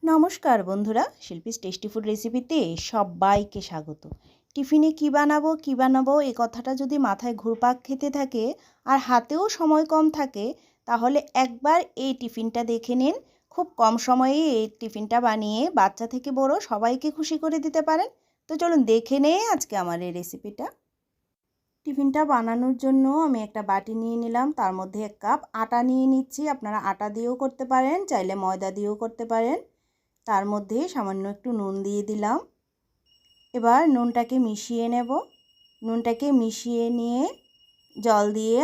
নমস্কার বন্ধুরা, Shilpi's tasty food রেসিপিতে সবাইকে স্বাগত। টিফিনে কী বানাবো এই কথাটা যদি মাথায় ঘুরপাক খেতে থাকে আর হাতেও সময় কম থাকে, তাহলে একবার এই টিফিনটা দেখে নিন। খুব কম সময়ে এই টিফিনটা বানিয়ে বাচ্চা থেকে বড় সবাইকে খুশি করে দিতে পারেন। তো চলুন দেখে নেই আজকে আমার এই রেসিপিটা। টিফিনটা বানানোর জন্য আমি একটা বাটি নিয়ে নিলাম, তার মধ্যে 1 কাপ আটা নিয়ে নিচ্ছি। আপনারা আটা দিয়েও করতে পারেন, চাইলে ময়দা দিয়েও করতে পারেন। তার মধ্যে সামান্য একটু নুন দিয়ে দিলাম। এবার নুনটাকে মিশিয়ে নেব। নুনটাকে মিশিয়ে নিয়ে জল দিয়ে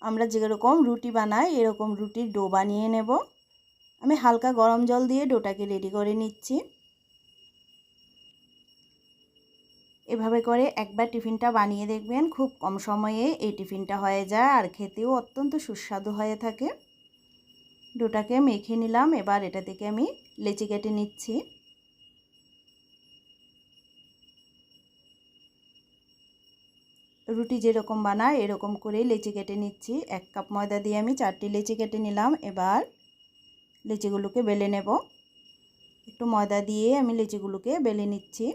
আমরা যেরকম রুটি বানাই এরকম রুটির ডো বানিয়ে নেব। আমি হালকা গরম জল দিয়ে ডোটাকে রেডি করে নিচ্ছি। এভাবে করে একবার টিফিনটা বানিয়ে দেখবেন, খুব কম সময়ে এই টিফিনটা হয়ে যায় আর খেতেও অত্যন্ত সুস্বাদু হয়ে থাকে। ডোটাকে মেখে নিলাম, এবার এটা থেকে আমি লেচি কেটে নিচ্ছি। রুটি যেরকম বানায় এরকম করে লেচি কেটে নিচ্ছি। 1 কাপ ময়দা দিয়ে আমি 4টি লেচি কেটে নিলাম। এবার লেচিগুলোকে বেলে নেব। একটু ময়দা দিয়ে আমি লেচিগুলোকে বেলে নিচ্ছি।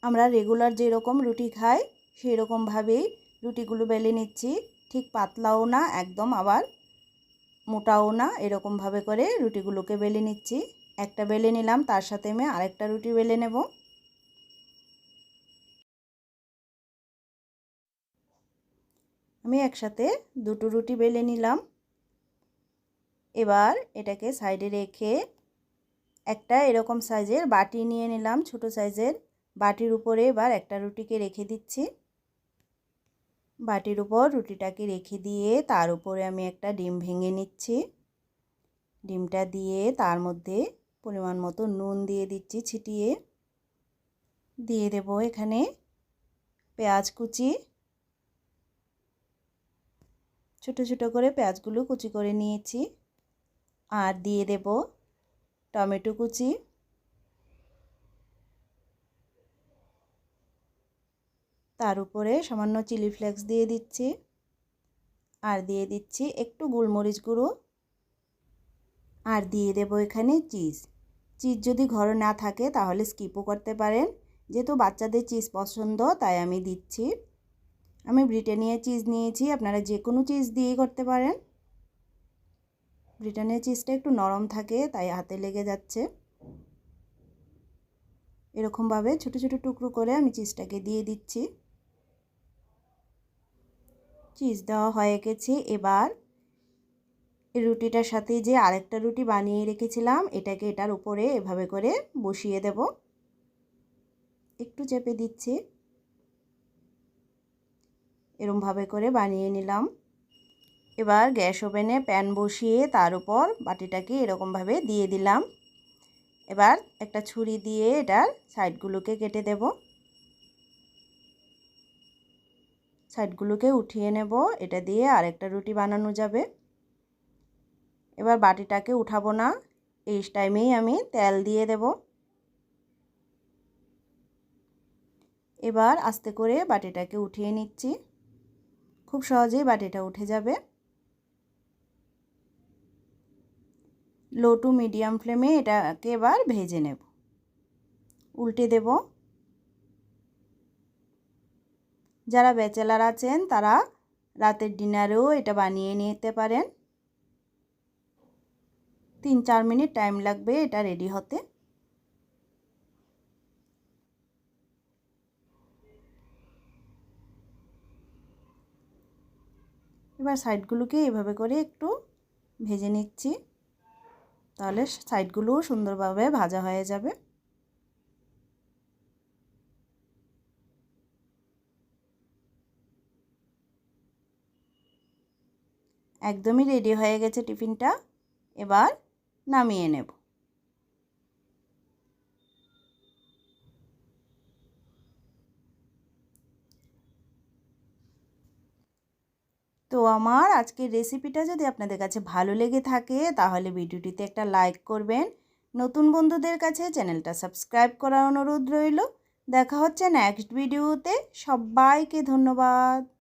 আমরা রেগুলার যেরকম রুটি খাই সেই রকমভাবেই রুটিগুলো বেলে নিচ্ছি। ঠিক পাতলাও না একদম, আবার মোটাও না, এরকমভাবে করে রুটিগুলোকে বেলে নিচ্ছি। একটা বেলে নিলাম, তার সাথে আমি আরেকটা রুটি বেলে নেব। আমি একসাথে দুটো রুটি বেলে নিলাম। এবার এটাকে সাইডে রেখে একটা এরকম সাইজের বাটি নিয়ে নিলাম, ছোট সাইজের। বাটির উপরে এবার একটা রুটিকে রেখে দিচ্ছি। বাটির উপর রুটিটাকে রেখে দিয়ে তার উপরে আমি একটা ডিম ভেঙে নিচ্ছি। ডিমটা দিয়ে তার মধ্যে পরিমাণ মতো নুন দিয়ে দিচ্ছি ছিটিয়ে। দিয়ে দেব এখানে পেঁয়াজ কুচি। ছোট ছোট করে পেঁয়াজগুলো কুচি করে নিয়েছি। আর দিয়ে দেব টমেটো কুচি। তার উপরে সামান্য চিলি ফ্লেক্স দিয়ে দিচ্ছি। আর দিয়ে দিচ্ছি একটু গোলমরিচ গুঁড়ো। আর দিয়ে দেব এখানে চিজ। চিজ যদি ঘরে না থাকে তাহলে স্কিপও করতে পারেন, যেহেতু বাচ্চাদের চিজ পছন্দ তাই আমি দিচ্ছি। আমি ব্রিটানিয়া চিজ নিয়েছি, আপনারা যে কোনো চিজ দিয়েই করতে পারেন। ব্রিটানিয়া চিজটা একটু নরম থাকে তাই হাতে লেগে যাচ্ছে। এরকমভাবে ছোট ছোট টুকরো করে আমি চিজটাকে দিয়ে দিচ্ছি। চিজ দেওয়া হয়ে গেছে। এবার এই রুটিটার সাথে যে আরেকটা রুটি বানিয়ে রেখেছিলাম এটাকে এটার উপরে এভাবে করে বসিয়ে দেব। একটু চেপে দিচ্ছি। এরকমভাবে করে বানিয়ে নিলাম। এবার গ্যাস ওভেনে প্যান বসিয়ে তার উপর বাটিটাকে এরকমভাবে দিয়ে দিলাম। এবার একটা ছুরি দিয়ে এটার সাইডগুলোকে কেটে দেব। সাইডগুলোকে উঠিয়ে নেব। এটা দিয়ে আরেকটা রুটি বানানো যাবে। এবার বাটিটাকে উঠাবো না, এই টাইমেই আমি তেল দিয়ে দেব। এবার আস্তে করে বাটিটাকে উঠিয়ে নিচ্ছি। খুব সহজেই বাটিটা উঠে যাবে। লো টু মিডিয়াম ফ্লেমে এটাকে এবার ভেজে নেব। উল্টে দেব। যারা ব্যাচেলার আছেন তারা রাতের ডিনারেও এটা বানিয়ে নিতে পারেন। 3-4 মিনিট টাইম লাগবে এটা রেডি হতে। এবার সাইডগুলোকে এভাবে করে একটু ভেজে নিচ্ছি, তাহলে সাইডগুলোও সুন্দরভাবে ভাজা হয়ে যাবে। একদমই রেডি হয়ে গেছে টিফিনটা। এবার নামিয়ে নেব। তো আমার আজকের রেসিপিটা যদি আপনাদের কাছে ভালো লেগে থাকে তাহলে ভিডিওটিতে একটা লাইক করবেন। নতুন বন্ধুদের কাছে চ্যানেলটা সাবস্ক্রাইব করার অনুরোধ রইল। দেখা হচ্ছে নেক্সট ভিডিওতে। সবাইকে ধন্যবাদ।